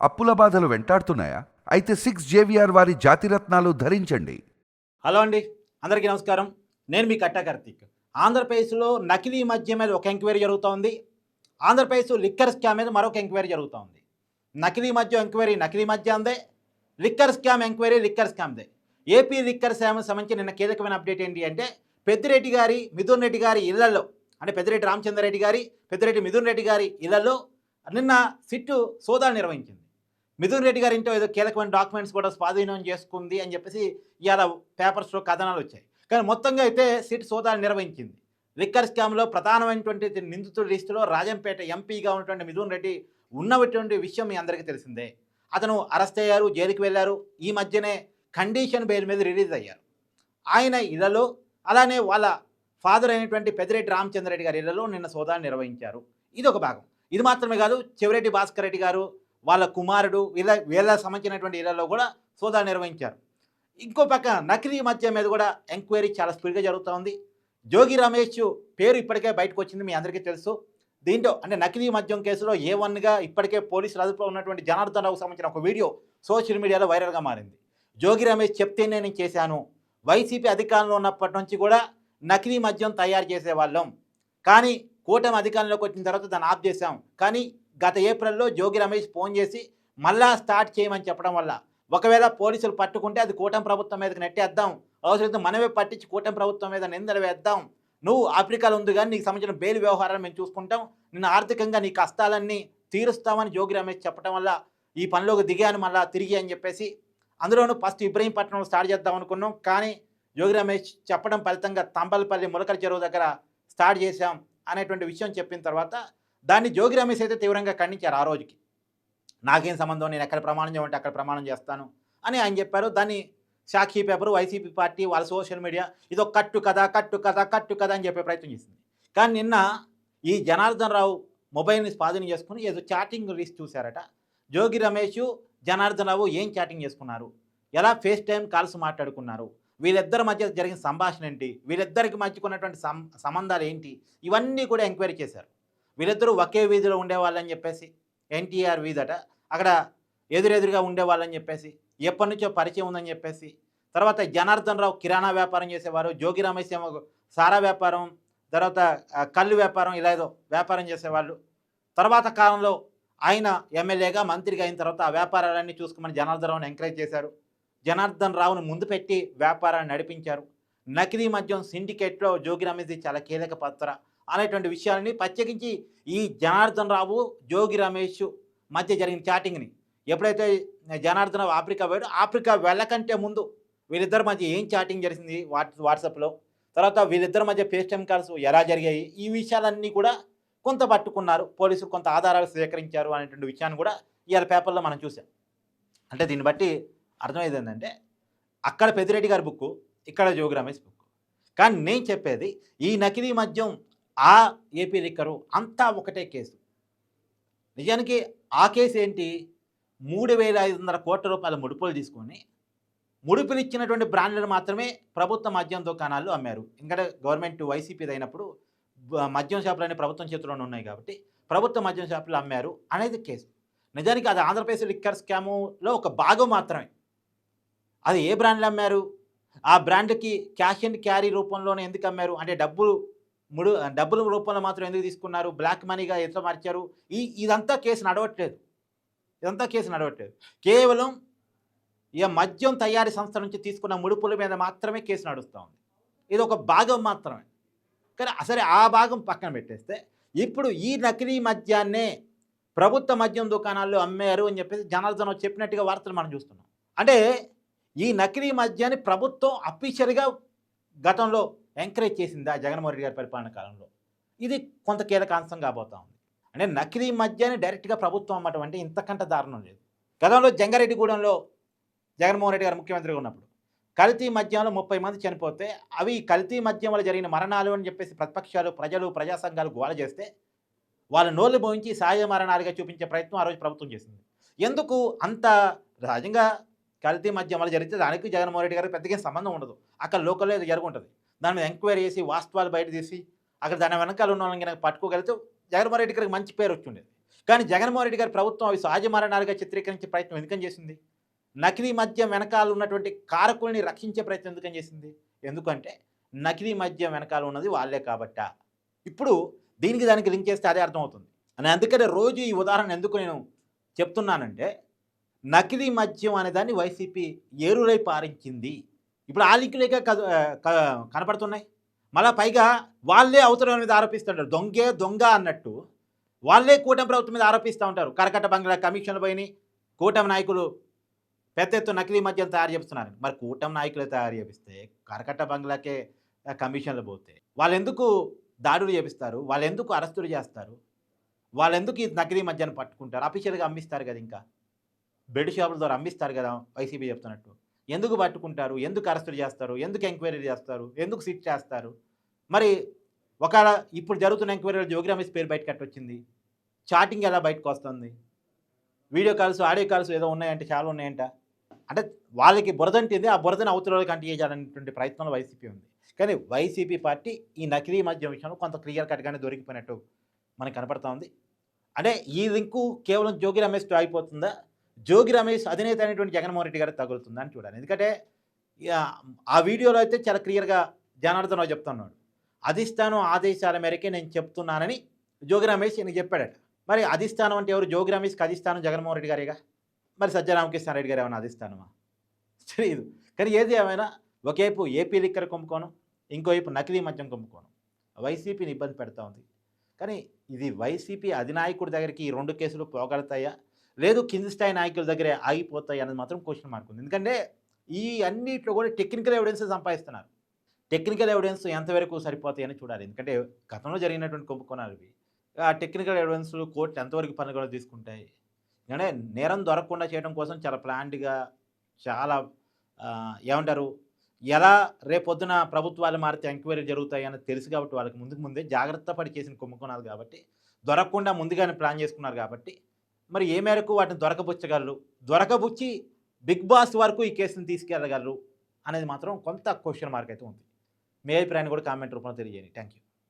అప్పుల బాధలు వెంటాడుతున్నాయా? అయితే 6 JVR వారి జాతిరత్నాలు ధరించండి. హలో అండి, అందరికీ నమస్కారం. నేను మీ కట్టా కార్తీక్. ఆంధ్రప్రదేశ్లో నకిలీ మద్యం మీద ఒక ఎంక్వైరీ జరుగుతోంది. ఆంధ్రప్రదేశ్ లిక్కర్ స్కామ్ మీద మరొక ఎంక్వైరీ జరుగుతోంది. నకిలీ మద్యం ఎంక్వైరీ నకిలీ మద్యందే, లిక్కర్ స్కామ్ ఎంక్వైరీ లిక్కర్ స్కామ్దే. ఏపీ లిక్కర్ స్కామ్ సంబంధించి నిన్న కీలకమైన అప్డేట్ ఏంటి అంటే, పెద్దిరెడ్డి గారి, మిథున్ రెడ్డి గారి ఇళ్లలో, అంటే పెద్దిరెడ్డి రామచంద్రారెడ్డి గారి, పెద్దిరెడ్డి మిథున్ రెడ్డి గారి ఇళ్లలో నిన్న సిట్టు సోదాలు నిర్వహించింది. మిథున్ రెడ్డి గారి ఇంట్లో ఏదో కీలకమైన డాక్యుమెంట్స్ కూడా స్వాధీనం చేసుకుంది అని చెప్పేసి ఇవాళ పేపర్స్లో కథనాలు వచ్చాయి. కానీ మొత్తంగా అయితే సిట్ సోదాలు నిర్వహించింది. లిక్కర్ స్కామ్లో ప్రధానమైనటువంటి నిందితుల లిస్టులో రాజంపేట ఎంపీగా ఉన్నటువంటి మిథున్ రెడ్డి ఉన్నటువంటి విషయం మీ అందరికీ తెలిసిందే. అతను అరెస్ట్ అయ్యారు, జైలుకి వెళ్ళారు. ఈ మధ్యనే కండిషన్ బెయిల్ మీద రిలీజ్ అయ్యారు. ఆయన ఇళ్లలో, అలానే వాళ్ళ ఫాదర్ అయినటువంటి పెద్దిరెడ్డి రామచంద్రరెడ్డి గారి ఇళ్లలో నిన్న సోదాలు నిర్వహించారు. ఇది ఒక భాగం. ఇది మాత్రమే కాదు, చెవిరెడ్డి భాస్కర్ రెడ్డి గారు, వాళ్ళ కుమారుడు, వీళ్ళ సంబంధించినటువంటి ఇళ్లలో కూడా సోదాలు నిర్వహించారు. ఇంకో పక్క నకిలీ మద్యం మీద కూడా ఎంక్వైరీ చాలా స్పీడ్గా జరుగుతూ ఉంది. జోగి రమేష్ పేరు ఇప్పటికే బయటకు వచ్చింది, మీ అందరికీ తెలుసు. దీంట్లో అంటే నకిలీ మద్యం కేసులో A1గా ఇప్పటికే పోలీసులు అదుపులో ఉన్నటువంటి జనార్దన్ రావుకు సంబంధించిన ఒక వీడియో సోషల్ మీడియాలో వైరల్గా మారింది. జోగి రమేష్ చెప్తేనే నేను చేశాను, వైసీపీ అధికారంలో ఉన్నప్పటి నుంచి కూడా నకిలీ మద్యం తయారు చేసేవాళ్ళం, కానీ కూటమి అధికారంలోకి వచ్చిన తర్వాత దాన్ని ఆఫ్ చేశాం. కానీ గత ఏప్రిల్లో జోగి రమేష్ ఫోన్ చేసి మళ్ళా స్టార్ట్ చేయమని చెప్పడం వల్ల, ఒకవేళ పోలీసులు పట్టుకుంటే అది కూటమి ప్రభుత్వం మీదకి నెట్టేద్దాం, అవసరమైతే మనమే పట్టించి కూటమి ప్రభుత్వం మీద నిందలు వేద్దాం, నువ్వు ఆఫ్రికాలో ఉంది కానీ నీకు సంబంధించిన బెయిల్ వ్యవహారాలు మేము చూసుకుంటాం, నిన్ను ఆర్థికంగా నీ కష్టాలన్నీ తీరుస్తామని జోగి రమేష్ చెప్పడం వల్ల ఈ పనిలోకి దిగాను మళ్ళా తిరిగి అని చెప్పేసి. అందులోనూ ఫస్ట్ ఇబ్రహీంపట్నంలో స్టార్ట్ చేద్దాం అనుకున్నాం, కానీ జోగి రమేష్ చెప్పడం ఫలితంగా తంబలపల్లి ములకల చెరువు దగ్గర స్టార్ట్ చేశాం అనేటువంటి విషయం చెప్పిన తర్వాత దాన్ని జోగి రమేష్ అయితే తీవ్రంగా ఖండించారు. ఆ రోజుకి నాకేం సంబంధం, నేను ఎక్కడ ప్రమాణం చేయమంటే అక్కడ ప్రమాణం చేస్తాను అని ఆయన చెప్పారు. దాన్ని సాక్షి పేపరు, వైసీపీ పార్టీ, వాళ్ళ సోషల్ మీడియా ఇదో కట్టు కథ అని చెప్పే ప్రయత్నం చేసింది. కానీ నిన్న ఈ జనార్దన్ రావు మొబైల్ని స్వాధీనం చేసుకుని ఏదో చాటింగ్ లిస్ట్ చూశారట. జోగి రమేష్, జనార్దన్ రావు ఏం చాటింగ్ చేసుకున్నారు, ఎలా ఫేస్ టైం కాల్స్ మాట్లాడుకున్నారు, వీళ్ళిద్దరి మధ్య జరిగిన సంభాషణ ఏంటి, వీళ్ళిద్దరికి మధ్యకున్నటువంటి సంబంధాలు ఏంటి, ఇవన్నీ కూడా ఎంక్వైరీ చేశారు. వీళ్ళిద్దరూ ఒకే వీధిలో ఉండేవాళ్ళని చెప్పేసి, ఎన్టీఆర్ వీధట, అక్కడ ఎదురెదురుగా ఉండేవాళ్ళని చెప్పేసి, ఎప్పటి నుంచో పరిచయం ఉందని చెప్పేసి, తర్వాత జనార్దన్ రావు కిరాణా వ్యాపారం చేసేవారు, జోగి రమేష్ ఏమో సారా వ్యాపారం, తర్వాత కళ్ళు వ్యాపారం, ఇలా ఏదో వ్యాపారం చేసేవాళ్ళు. తర్వాత కాలంలో ఆయన ఎమ్మెల్యేగా, మంత్రిగా అయిన తర్వాత ఆ వ్యాపారాలన్నీ చూసుకోమని జనార్దన్ రావుని ఎంకరేజ్ చేశారు. జనార్దన్ రావును ముందు పెట్టి వ్యాపారాన్ని నడిపించారు. నకిలీ మద్యం సిండికేట్లో జోగి రమేష్ది చాలా కీలక పాత్ర అనేటువంటి విషయాలని ప్రత్యేకించి ఈ జనార్దన్ రావు, జోగి రమేష్ మధ్య జరిగిన చాటింగ్ని, ఎప్పుడైతే జనార్దన్ రావు ఆఫ్రికా పోయాడు, ఆఫ్రికా వెళ్ళకంటే ముందు వీళ్ళిద్దరి మధ్య ఏం చాటింగ్ జరిగింది వాట్సాప్లో, తర్వాత వీళ్ళిద్దరి మధ్య ఫేస్ టైం కాల్స్ ఎలా జరిగాయి, ఈ విషయాలన్నీ కూడా కొంత పట్టుకున్నారు పోలీసులు, కొంత ఆధారాలు సేకరించారు అనేటువంటి విషయాన్ని కూడా ఇవాళ పేపర్లో మనం చూసాం. అంటే దీన్ని బట్టి అర్థమయ్యేది ఏంటంటే, అక్కడ పెద్దిరెడ్డి గారి బుక్కు, ఇక్కడ జోగి రమేష్ బుక్కు. కానీ నేను చెప్పేది ఈ నకిలీ మద్యం, ఆ ఏపీ లిక్కరు అంతా ఒకటే కేసు. నిజానికి ఆ కేసు ఏంటి, 3,500 కోట్ల రూపాయల ముడుపులు తీసుకొని ముడుపులు ఇచ్చినటువంటి బ్రాండ్లను మాత్రమే ప్రభుత్వ మద్యం దుకాణాల్లో అమ్మారు. ఎందుకంటే గవర్నమెంట్ వైసీపీది అయినప్పుడు మద్యం షాపులు ప్రభుత్వం చేతిలోనే ఉన్నాయి కాబట్టి ప్రభుత్వ మద్యం షాపులు అమ్మారు అనేది కేసు. నిజానికి అది ఆంధ్రప్రదేశ్ లిక్కర్ స్కాములో ఒక భాగం మాత్రమే. అది ఏ బ్రాండ్లు అమ్మారు, ఆ బ్రాండ్కి క్యాష్ అండ్ క్యారీ రూపంలోనే ఎందుకు అమ్మారు, అంటే డబ్బుల రూపంలో మాత్రం ఎందుకు తీసుకున్నారు, బ్లాక్ మనీగా ఎట్లా మార్చారు, ఇదంతా కేసు నడవట్లేదు. కేవలం ఇక మద్యం తయారీ సంస్థ నుంచి తీసుకున్న ముడుపుల మీద మాత్రమే కేసు నడుస్తూ ఉంది. ఇది ఒక భాగం మాత్రమే. కానీ సరే, ఆ భాగం పక్కన పెట్టేస్తే ఇప్పుడు ఈ నకిలీ మద్యాన్నే ప్రభుత్వ మద్యం దుకాణాల్లో అమ్మారు అని చెప్పేసి జనార్దన్ చెప్పినట్టుగా వార్తలు మనం చూస్తున్నాం. అంటే ఈ నకిలీ మద్యాన్ని ప్రభుత్వం అఫీషియల్గా గతంలో ఎంకరేజ్ చేసింది ఆ జగన్మోహన్ రెడ్డి గారి పరిపాలన కాలంలో. ఇది కొంత కీలక అంశం కాబోతా ఉంది. అంటే నకిలీ మద్యాన్ని డైరెక్ట్గా ప్రభుత్వం అమ్మటం అంటే ఇంతకంటే దారుణం లేదు. గతంలో జంగారెడ్డిగూడెంలో జగన్మోహన్ రెడ్డి గారు ముఖ్యమంత్రిగా ఉన్నప్పుడు కల్తీ మద్యంలో 30 మంది చనిపోతే, అవి కల్తీ మద్యం వల్ల జరిగిన మరణాలు అని చెప్పేసి ప్రతిపక్షాలు, ప్రజలు, ప్రజా సంఘాలు గోల చేస్తే వాళ్ళ నోళ్ళు మోయించి సహజ మరణాలుగా చూపించే ప్రయత్నం ఆ రోజు ప్రభుత్వం చేసింది. ఎందుకు అంత సహజంగా కల్తీ మద్యం వల్ల జరిగితే దానికి జగన్మోహన్ రెడ్డి గారికి పెద్దగా సంబంధం ఉండదు. అక్కడ లోకల్లో ఏదో జరుగుంటుంది, దాని మీద ఎంక్వైరీ చేసి వాస్తవాలు బయట తీసి అక్కడ దాని వెనకాల ఉన్న వాళ్ళని పట్టుకోగలిగితే జగన్మోహన్ రెడ్డి గారికి మంచి పేరు వచ్చి ఉండేది. కానీ జగన్మోహన్ రెడ్డి గారి ప్రభుత్వం అవి సహజ మరణాలుగా చిత్రీకరించే ప్రయత్నం ఎందుకని చేసింది? నకిలీ మద్యం వెనకాల ఉన్నటువంటి కారకుల్ని రక్షించే ప్రయత్నం ఎందుకని చేసింది? ఎందుకంటే నకిలీ మద్యం వెనకాల ఉన్నది వాళ్ళే కాబట్టా. ఇప్పుడు దీనికి దానికి లింక్ చేస్తే అదే అర్థమవుతుంది. అని అందుకనే రోజు ఈ ఉదాహరణ ఎందుకు నేను చెప్తున్నానంటే, నకిలీ మద్యం అనే దాన్ని వైసీపీ ఏరులై పారించింది. ఇప్పుడు ఆ లింకులేక కనపడుతున్నాయి. మళ్ళా పైగా వాళ్ళే అవతల మీద ఆరోపిస్తుంటారు. దొంగే దొంగ అన్నట్టు వాళ్ళే కూటమి ప్రభుత్వం మీద ఆరోపిస్తూ ఉంటారు. కరకట్ట బంగ్లా కమిషన్లు పోయినాయి, కూటమి నాయకులు పెద్ద ఎత్తున నకిలీ మద్యం తయారు చేస్తున్నారు. మరి కూటమి నాయకులు తయారు చేపిస్తే కరకట్ట బంగ్లాకే కమిషన్లు పోతే వాళ్ళు ఎందుకు దాడులు చేపిస్తారు? వాళ్ళు ఎందుకు అరెస్టులు చేస్తారు? వాళ్ళు ఎందుకు ఈ నకిలీ మద్యాన్ని పట్టుకుంటారు? అఫీషియల్గా అమ్మిస్తారు కదా, ఇంకా బెడ్ షాపుల ద్వారా అమ్మిస్తారు కదా వైసీపీ చెప్తున్నట్టు. ఎందుకు పట్టుకుంటారు? ఎందుకు అరెస్టులు చేస్తారు? ఎందుకు ఎంక్వైరీ చేస్తారు? ఎందుకు సిట్ చేస్తారు? మరి ఒకవేళ ఇప్పుడు జరుగుతున్న ఎంక్వైరీలో జోగి రమేష్ పేరు బయటకు వచ్చింది, చాటింగ్ ఎలా బయటకు వస్తుంది, వీడియో కాల్స్ ఆడియో కాల్స్ ఏదో ఉన్నాయంటే చాలా ఉన్నాయంట. అంటే వాళ్ళకి బురదంటింది, ఆ బురదని అవతలకి అంటించాలనేటువంటి ప్రయత్నంలో వైసీపీ ఉంది. కానీ వైసీపీ పార్టీ ఈ నకిలీ మద్యం విషయంలో కొంత క్లియర్ కట్గానే దొరికిపోయినట్టు మనకు కనపడతా ఉంది. అంటే ఈ లింకు కేవలం జోగి రమేష్తో అయిపోతుందా, జోగి రమేష్ అధినేత అనేటువంటి జగన్మోహన్ రెడ్డి గారికి తగులుతుందా అని చూడాలి. ఎందుకంటే ఆ వీడియోలో అయితే చాలా క్లియర్గా జనార్దన్ రావు చెప్తున్నాడు, అధిష్టానం ఆదేశాల మేరకే నేను చెప్తున్నానని జోగి రమేష్ ఈయనకి చెప్పాడట. మరి అధిష్టానం అంటే ఎవరు? జోగి రమేష్కి అధిష్టానం జగన్మోహన్ రెడ్డి గారేగా. మరి సజ్జరామకృష్ణారెడ్డి గారు ఏమైనా అధిష్టానమా? తెలియదు. కానీ ఏది ఏమైనా ఒకవైపు ఏపీ లిక్కర్ కుంభకోణం, ఇంకోవైపు నకిలీ మద్యం కుంభకోణం వైసీపీని ఇబ్బంది పెడతా ఉంది. కానీ ఇది వైసీపీ అధినాయకుడి దగ్గరికి ఈ 2 కేసులు పోగలుగుతాయా, లేదు కింది స్థాయి నాయకుల దగ్గరే ఆగిపోతాయి అనేది మాత్రం క్వశ్చన్ మార్క్ ఉంది. ఎందుకంటే ఈ అన్నిట్లో కూడా టెక్నికల్ ఎవిడెన్స్ సంపాదిస్తున్నారు. టెక్నికల్ ఎవిడెన్స్ ఎంతవరకు సరిపోతాయి అని చూడాలి. ఎందుకంటే గతంలో జరిగినటువంటి కుంభకోణాలు ఇవి. ఆ టెక్నికల్ ఎవిడెన్స్లు కోర్టు ఎంతవరకు పనులు తీసుకుంటాయి. ఎందుకంటే నేరం దొరకకుండా చేయడం కోసం చాలా ప్లాన్డ్గా, చాలా ఏమంటారు, ఎలా రేపొద్దున ప్రభుత్వాలు మారితే ఎంక్వైరీ జరుగుతాయి అని తెలుసు కాబట్టి వాళ్ళకి ముందే జాగ్రత్త పడి చేసిన కుంభకోణాలు కాబట్టి, దొరకకుండా ముందుగానే ప్లాన్ చేసుకున్నారు కాబట్టి, మరి ఏ మేరకు వాటిని దొరకబుచ్చగలరు, దొరకబుచ్చి బిగ్ బాస్ వరకు ఈ కేసుని తీసుకెళ్ళగలరు అనేది మాత్రం కొంత క్వశ్చన్ మార్క్ అయితే ఉంది. మీ అభిప్రాయాన్ని కూడా కామెంట్ రూపంలో తెలియజేయండి. Thank you.